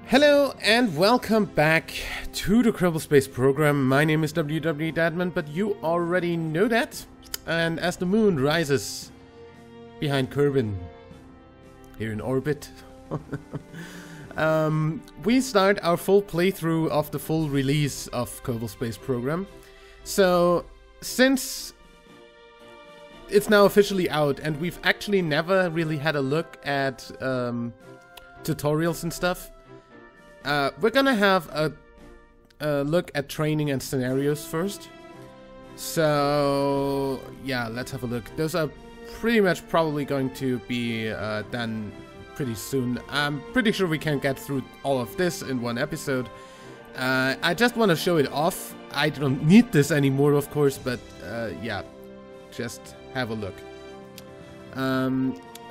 Hello and welcome back to the Kerbal Space program. My name is Admin, but you already know that. And as the moon rises behind Kerbin here in orbit, we start our full playthrough of the full release of Kerbal Space program. So since it's now officially out and we've actually never really had a look at tutorials and stuff, we're gonna have a look at training and scenarios first. So yeah, let's have a look. Those are pretty much probably going to be done pretty soon. I'm pretty sure we can get through all of this in one episode. I just want to show it off. I don't need this anymore, of course, but yeah, just have a look.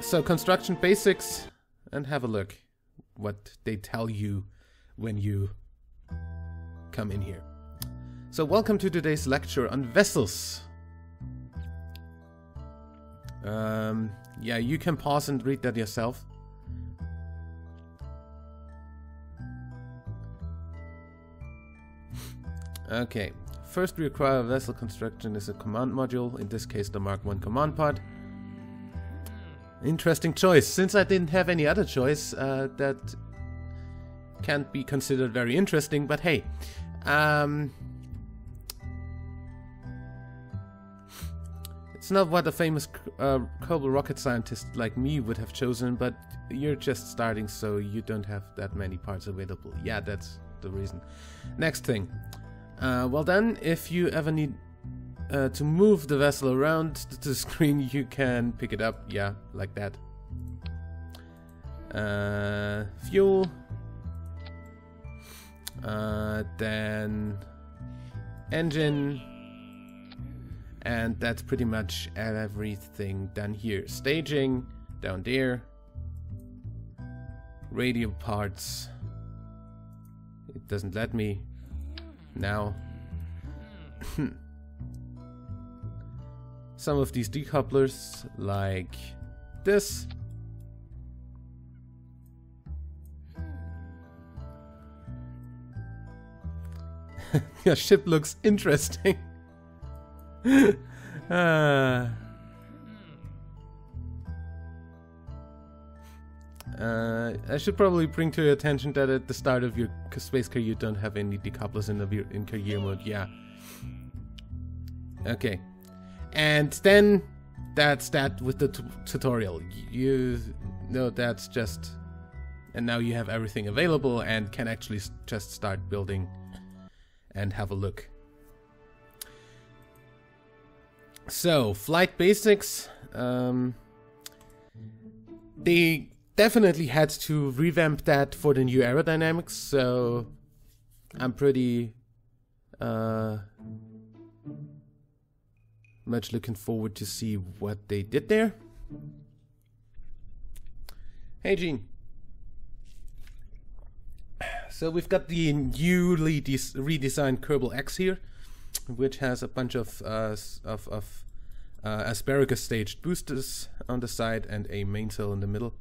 So construction basics, and have a look what they tell you when you come in here. So welcome to today's lecture on vessels. Yeah, you can pause and read that yourself. Okay, first we require a vessel construction is a command module, in this case the Mark I command pod. Interesting choice. Since I didn't have any other choice, that can't be considered very interesting, but hey. It's not what a famous Kerbal rocket scientist like me would have chosen, but you're just starting, so you don't have that many parts available. Yeah, that's the reason. Next thing. Well then, if you ever need to move the vessel around the screen, you can pick it up, yeah, like that. Fuel. Then engine, and that's pretty much everything done here. Staging down there, radio parts. It doesn't let me now. Some of these decouplers, like this. Your ship looks interesting. I should probably bring to your attention that at the start of your space career you don't have any decouplers in career mode. Yeah. Okay. And then that's that with the tutorial. You know, that's just... And now you have everything available and can actually just start building and have a look. So, flight basics. They definitely had to revamp that for the new aerodynamics, so I'm pretty much looking forward to see what they did there. Hey, Gene. So we've got the newly redesigned Kerbal X here, which has a bunch of asparagus staged boosters on the side and a mainsail in the middle.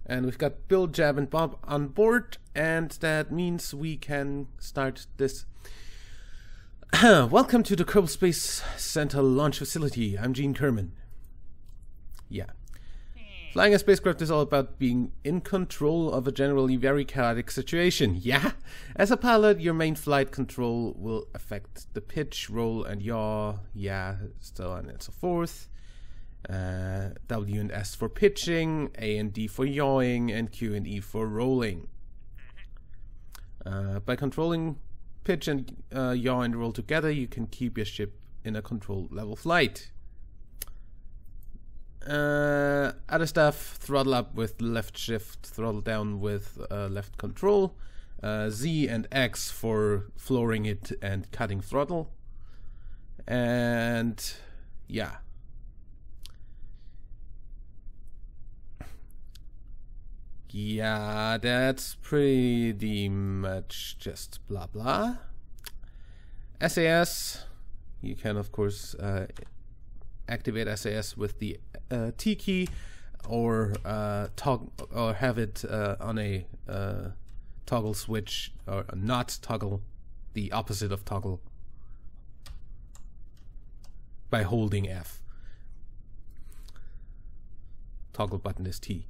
And we've got Bill, Jab, and Bob on board, and that means we can start this. Welcome to the Kerbal Space Center launch facility. I'm Gene Kerman. Yeah. Flying a spacecraft is all about being in control of a generally very chaotic situation. Yeah? As a pilot, your main flight control will affect the pitch, roll, and yaw. Yeah, so on and so forth. W and S for pitching, A and D for yawing, and Q and E for rolling. By controlling pitch and yaw and roll together, you can keep your ship in a controlled level flight. Other stuff, throttle up with left shift, throttle down with left control, Z and X for flooring it and cutting throttle, and yeah. Yeah, that's pretty much just blah blah. SAS, you can of course activate SAS with the T key. or or have it on a toggle switch, or not toggle, the opposite of toggle, by holding F. Toggle button is T.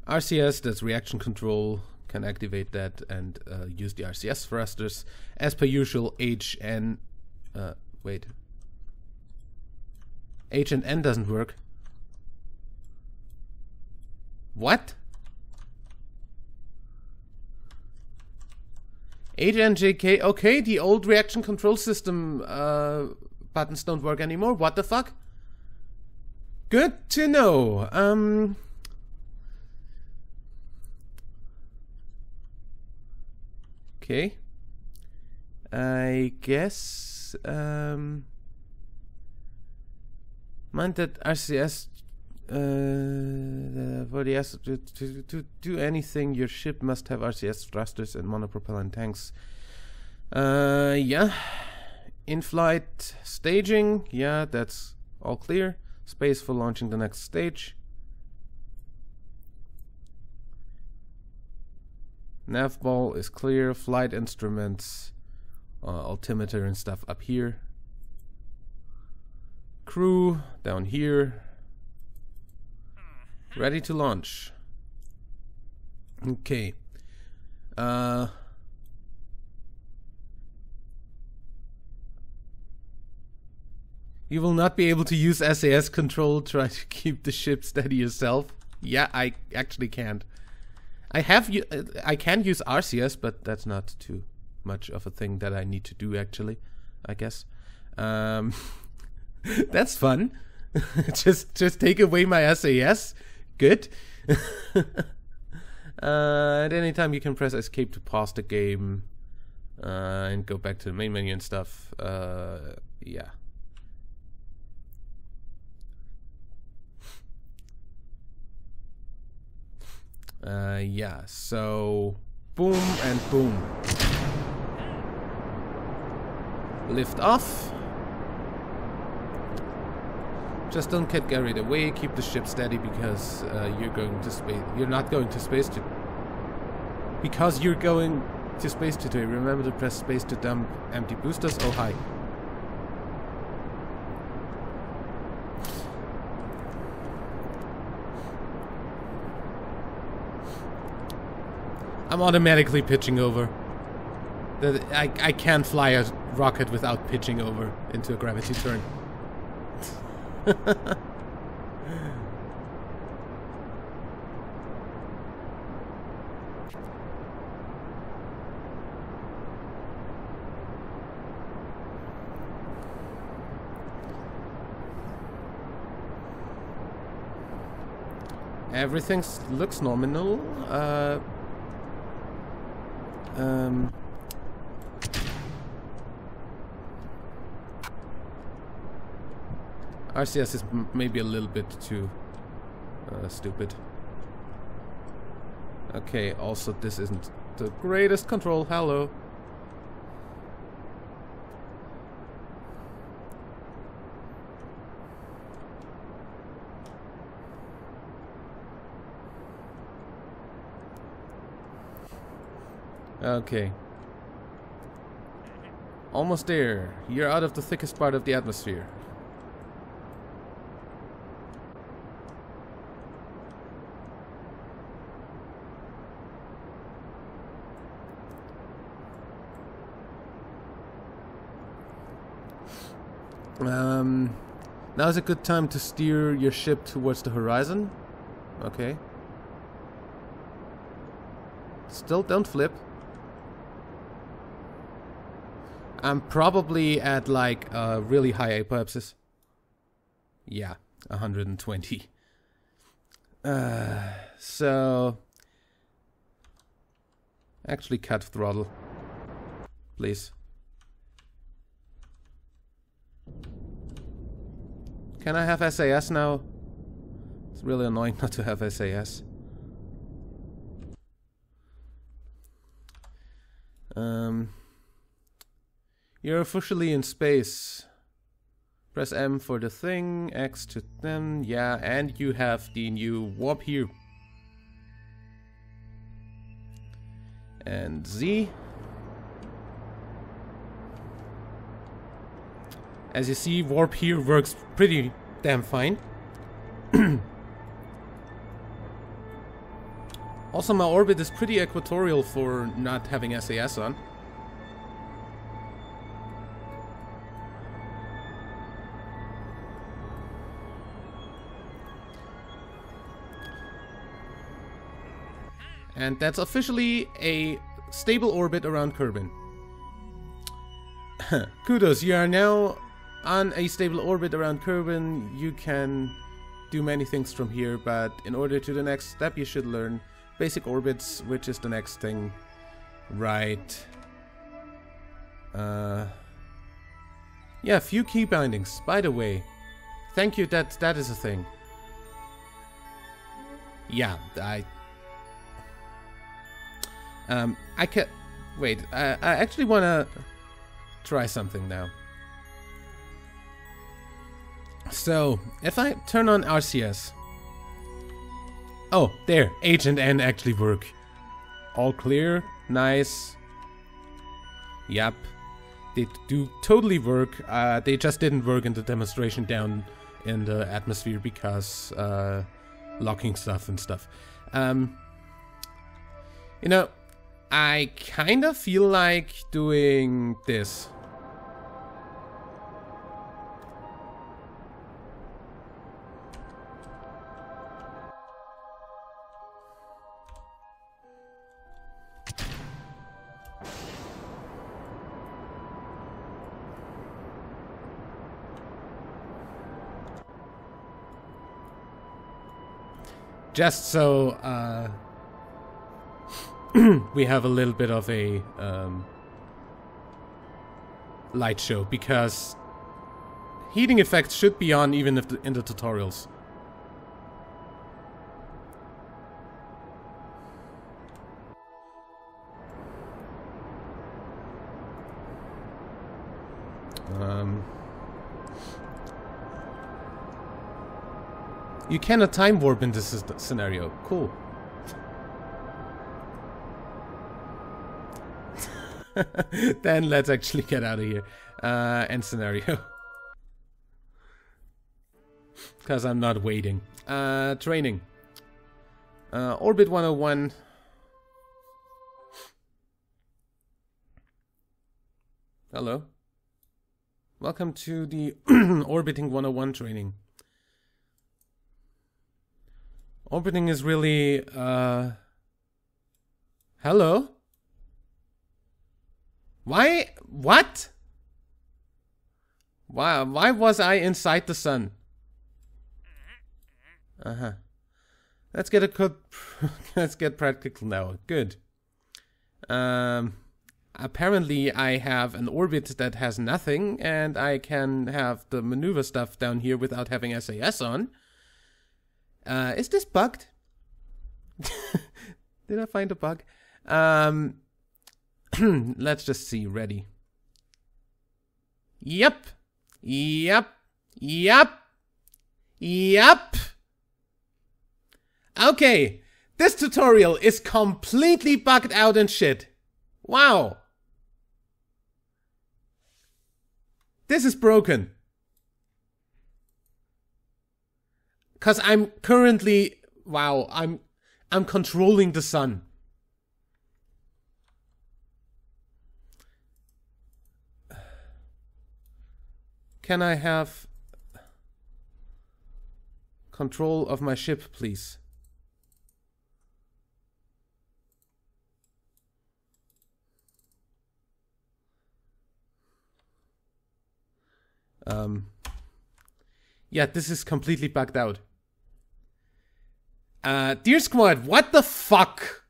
RCS, that's reaction control, can activate that and use the RCS thrusters. As per usual, H and N doesn't work. What? H, N, J, K. Okay, the old reaction control system buttons don't work anymore. What the fuck? Good to know. Okay. I guess mind that RCS for the S to do anything, your ship must have RCS thrusters and monopropellant tanks. Yeah. In-flight staging, yeah, that's all clear. Space for launching the next stage. Nav ball is clear. Flight instruments, altimeter and stuff up here. Crew down here. Ready to launch. Okay. You will not be able to use SAS control. Try to keep the ship steady yourself. Yeah, I actually can't. I can use RCS, but that's not too much of a thing that I need to do, actually, I guess. That's fun. just take away my SAS. Good. At any time you can press escape to pause the game and go back to the main menu and stuff. Yeah. Yeah, so boom and boom. Lift off. Just don't get carried away. Keep the ship steady because you're going to space. You're not going to space because you're going to space today. Remember to press space to dump empty boosters. Oh hi. I'm automatically pitching over. I can't fly a rocket without pitching over into a gravity turn. Everything looks nominal. RCS is maybe a little bit too stupid. Okay, also this isn't the greatest control. Hello. Okay. Almost there. You're out of the thickest part of the atmosphere. Now's a good time to steer your ship towards the horizon. Okay. Still don't flip. I'm probably at like really high apoapsis. Yeah, 120. So actually cut throttle, please. Can I have SAS now? It's really annoying not to have SAS. You're officially in space. Press M for the thing, X to them, yeah, and you have the new warp here. And Z. As you see, warp here works pretty damn fine. Also, my orbit is pretty equatorial for not having SAS on. And that's officially a stable orbit around Kerbal. Kudos, you are now on a stable orbit around Kerbal. You can do many things from here, but in order to the next step you should learn basic orbits, which is the next thing. Right. Yeah, few key bindings, by the way. Thank you, that is a thing. Yeah, I can wait. I actually wanna try something now. So if I turn on RCS, oh, there, H and N actually work. All clear, nice. Yep, they do totally work. They just didn't work in the demonstration down in the atmosphere because locking stuff and stuff. You know, I kind of feel like doing this. Just so we have a little bit of a light show, because heating effects should be on even if in the tutorials. You cannot time warp in this scenario. Cool. Then let's actually get out of here. End scenario. Because I'm not waiting. Training. Orbit 101. Hello. Welcome to the Orbiting 101 training. Orbiting is really, hello? Why? What? Why was I inside the sun? Let's get let's get practical now. Good. Apparently I have an orbit that has nothing, and I can have the maneuver stuff down here without having SAS on. Is this bugged? Did I find a bug? Let's just see. Ready. Yep. Yep. Yep. Yep. Okay. This tutorial is completely bugged out and shit. Wow. This is broken. 'Cause I'm currently, wow, I'm controlling the sun. Can I have control of my ship, please? Yeah, this is completely bugged out. Dear Squad, what the fuck?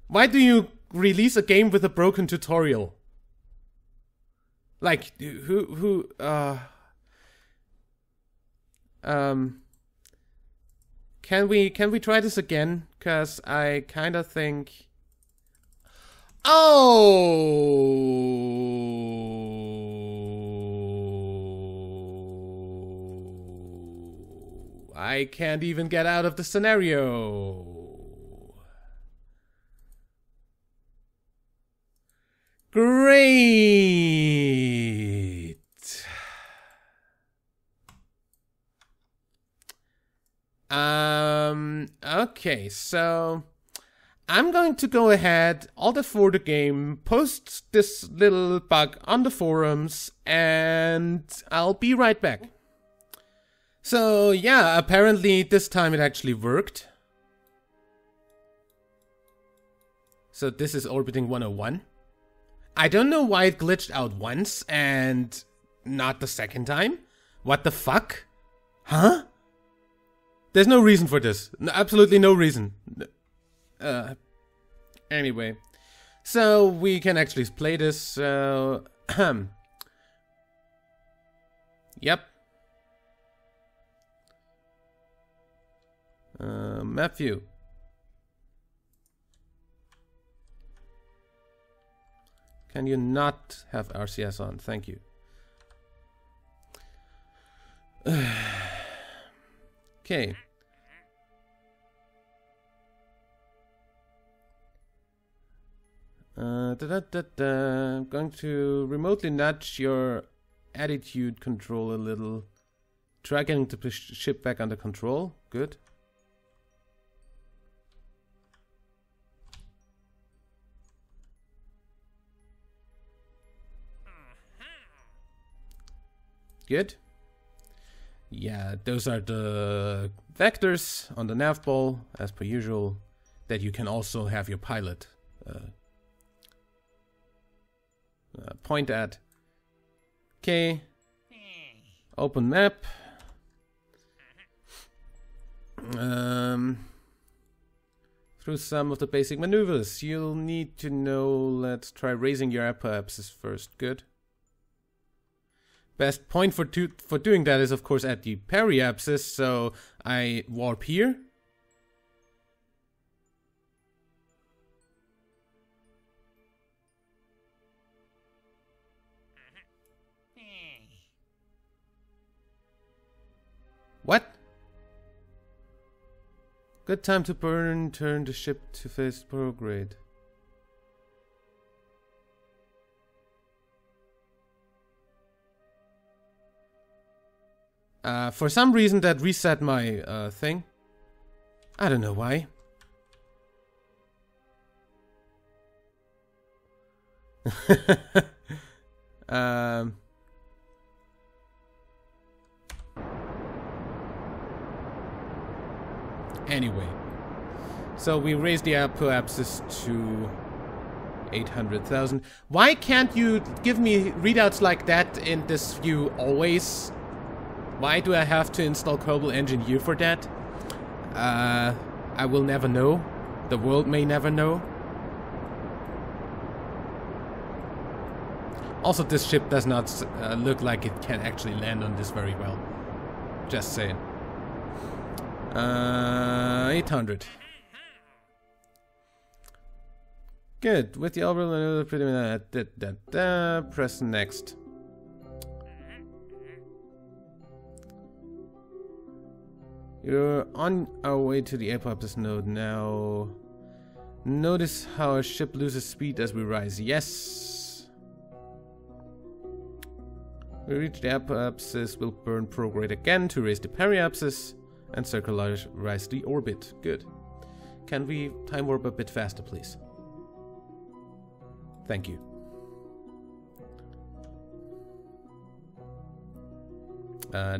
Why do you release a game with a broken tutorial? Like, can we try this again? 'Cause I kind of think... Oh! I can't even get out of the scenario. Great. Okay, so I'm going to go ahead, alt F4 the game, post this little bug on the forums, and I'll be right back. So yeah, apparently this time it actually worked. So this is orbiting 101. I don't know why it glitched out once and not the second time. What the fuck? Huh? There's no reason for this. No, absolutely no reason. Anyway. So we can actually play this. So yep. Map view. Can you not have RCS on? Thank you. Okay. I'm going to remotely nudge your attitude control a little. Try getting the ship back under control. Good. Good. Yeah, those are the vectors on the nav ball, as per usual, that you can also have your pilot point at. Okay. Open map. Through some of the basic maneuvers, you'll need to know. Let's try raising your apoapsis first. Good. Best point for doing that is, of course, at the periapsis, so I warp here. What? Good time to burn, turn the ship to face prograde. For some reason that reset my thing. I don't know why. Anyway, so we raised the apoapsis to 800,000. Why can't you give me readouts like that in this view always? Why do I have to install Kerbal Engineer for that? I will never know. The world may never know. Also, this ship does not look like it can actually land on this very well. Just saying. 800. Good. With the overall pretty press next. You're on our way to the apoapsis node now. Notice how our ship loses speed as we rise. Yes. We reach the apoapsis, we'll burn prograde again to raise the periapsis and circularize the orbit. Good. Can we time warp a bit faster, please? Thank you.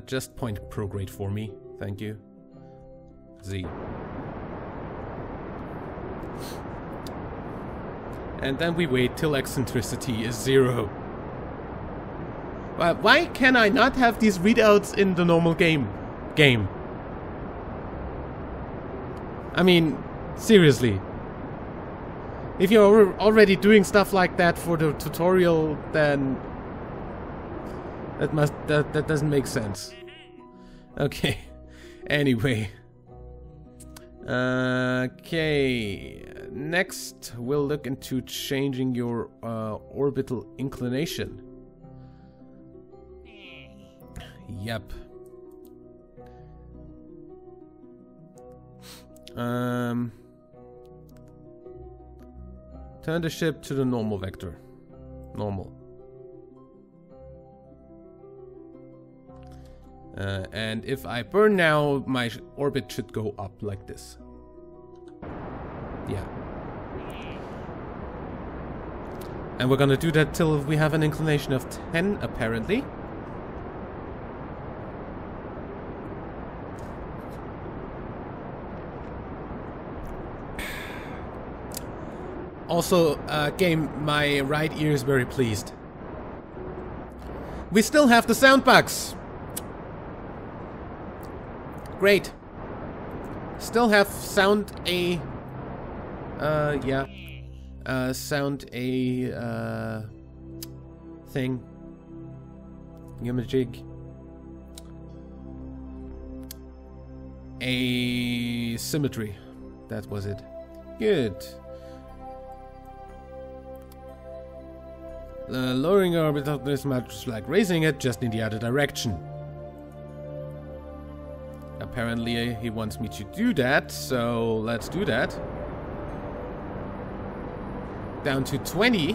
Just point prograde for me. Thank you. Z. And then we wait till eccentricity is 0. Why can I not have these readouts in the normal game? I mean, seriously. If you're already doing stuff like that for the tutorial, then that doesn't make sense. Okay. Anyway. Okay. Next, we'll look into changing your orbital inclination. Yep. Turn the ship to the normal vector. Normal. And if I burn now, my orbit should go up like this. Yeah. And we're gonna do that till we have an inclination of 10, apparently. Also, game, my right ear is very pleased. We still have the sound bugs. Great. Still have sound A. Yeah. Sound A. Thing. Imaging. A symmetry. That was it. Good. Lowering our orbit of this much like raising it, just in the other direction. Apparently he wants me to do that, so let's do that. Down to 20.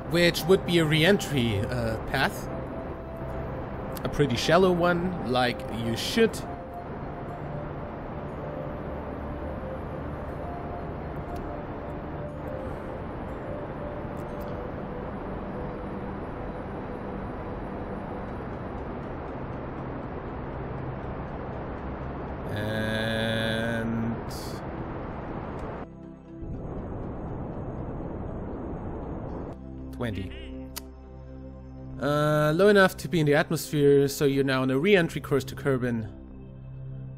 Which would be a re-entry path. A pretty shallow one, like you should. And 20. Low enough to be in the atmosphere, so you're now on a re-entry course to Kerbal.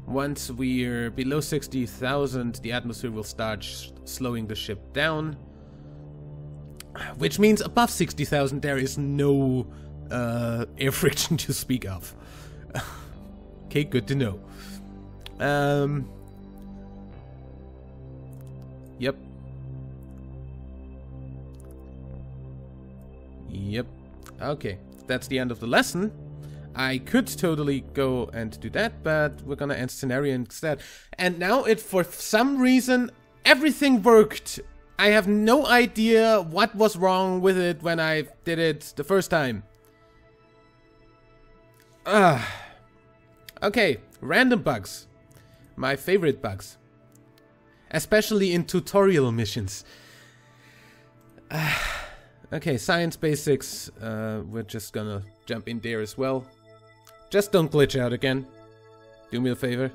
Once we're below 60,000, the atmosphere will start slowing the ship down. Which means above 60,000 there is no air friction to speak of. Okay, good to know. Yep. Yep. Okay, that's the end of the lesson. I could totally go and do that, but we're gonna end scenario instead. And now it, for some reason, everything worked. I have no idea what was wrong with it when I did it the first time. Okay, random bugs. My favorite bugs. Especially in tutorial missions. Okay, science basics. We're just gonna jump in there as well. Just don't glitch out again. Do me a favor.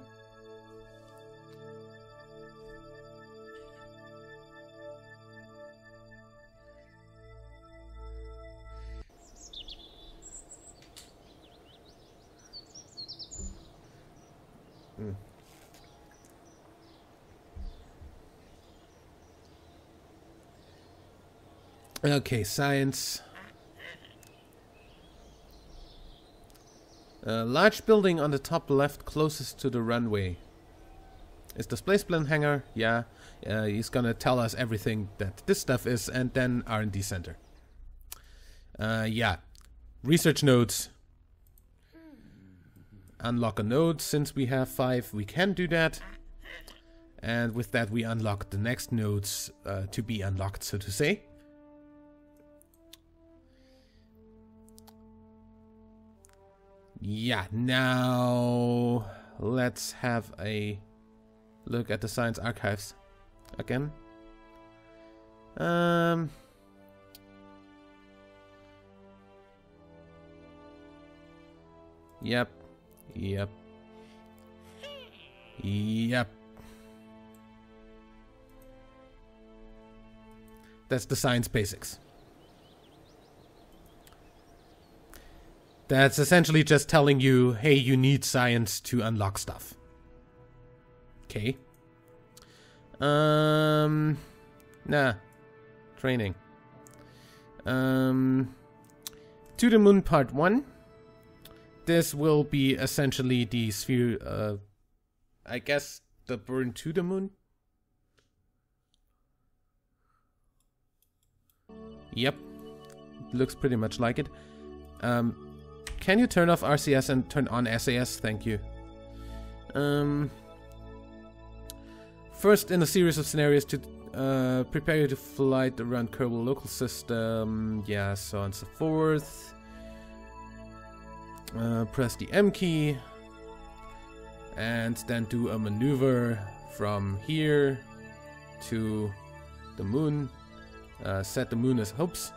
Okay, science. Large building on the top left closest to the runway. Is the space plane hangar? Yeah. He's gonna tell us everything that this stuff is, and then R&D center. Yeah. Research nodes. Unlock a node. Since we have 5, we can do that. And with that we unlock the next nodes to be unlocked, so to say. Yeah, now let's have a look at the science archives again. Yep. Yep. Yep. That's the science basics. That's essentially just telling you, hey, you need science to unlock stuff. Okay. Nah. Training. To the Moon Part 1. This will be essentially the sphere, I guess the burn to the moon? Yep. Looks pretty much like it. Can you turn off RCS and turn on SAS? Thank you. First in a series of scenarios to prepare you to flight around Kerbal local system, yeah, so on and so forth. Press the M key and then do a maneuver from here to the moon. Set the moon as hopes.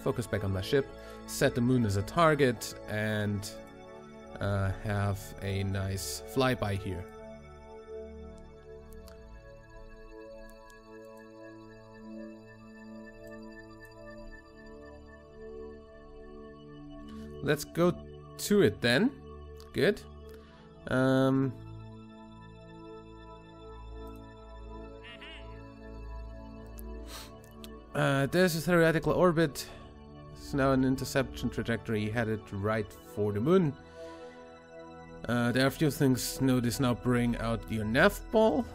Focus back on my ship. Set the moon as a target and have a nice flyby here. Let's go to it then. Good. There's a theoretical orbit. It's now an interception trajectory headed right for the moon. There are a few things notice now. Bring out your nav ball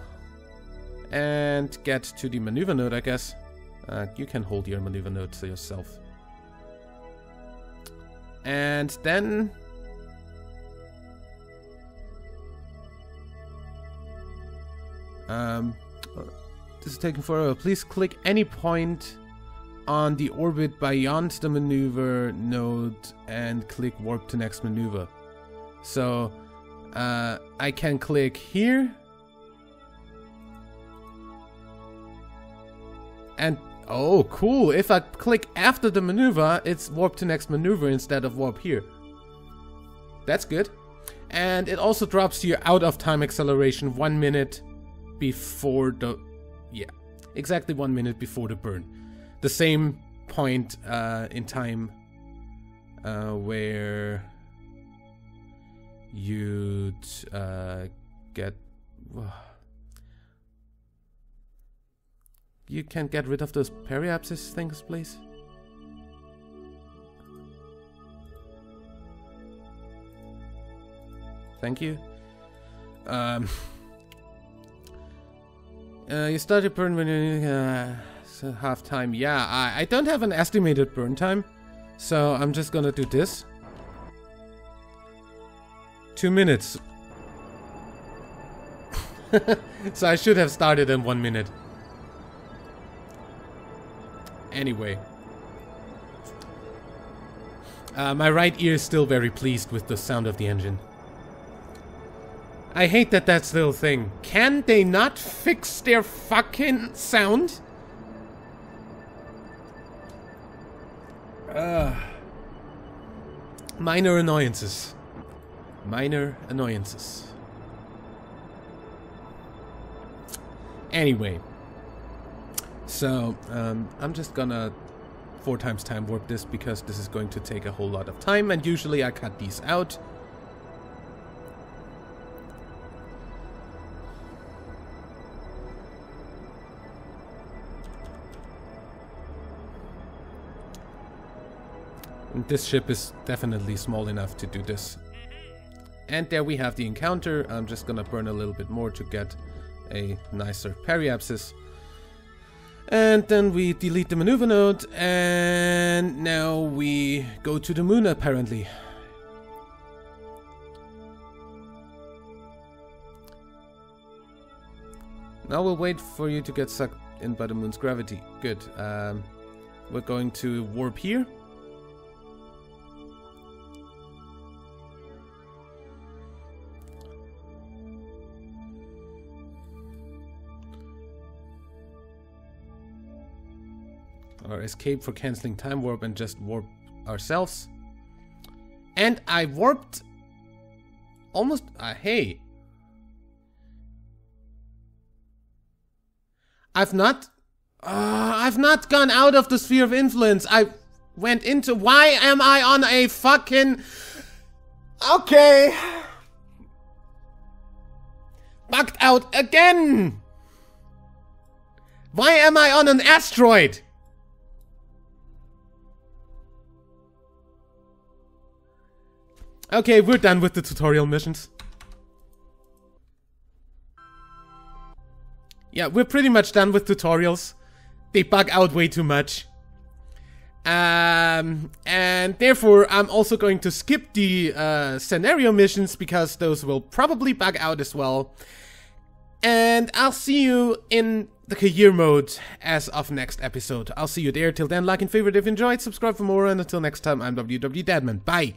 and get to the maneuver node, I guess. You can hold your maneuver node to yourself. And then this is taking forever. Please click any point on the orbit beyond the maneuver node and click warp to next maneuver. So I can click here and oh, cool. If I click after the maneuver, it's warp to next maneuver instead of warp here. That's good. And it also drops your out of time acceleration 1 minute before the... Yeah, exactly 1 minute before the burn. The same point in time where you'd get... You can get rid of those periapsis things, please. Thank you. You start your burn when you so half time. Yeah, I don't have an estimated burn time, so I'm just gonna do this. 2 minutes. So I should have started in 1 minute. Anyway, my right ear is still very pleased with the sound of the engine. I hate that that's little thing. Can they not fix their fucking sound? Minor annoyances. Minor annoyances. Anyway. So, I'm just gonna 4 times time warp this because this is going to take a whole lot of time and usually I cut these out. And this ship is definitely small enough to do this. And there we have the encounter. I'm just gonna burn a little bit more to get a nicer periapsis. And then we delete the maneuver node, and now we go to the moon apparently. Now we'll wait for you to get sucked in by the moon's gravity. Good. We're going to warp here. Or escape for cancelling time warp and just warp ourselves. And I warped almost... hey. I've not gone out of the sphere of influence. I went into... Why am I on a fucking... Okay. Bugged out again. Why am I on an asteroid? Okay, we're done with the tutorial missions. Yeah, we're pretty much done with tutorials. They bug out way too much. And therefore, I'm also going to skip the scenario missions because those will probably bug out as well. And I'll see you in the career mode as of next episode. I'll see you there. Till then, like and favorite if you enjoyed, subscribe for more, and until next time, I'm WW Deadman. Bye!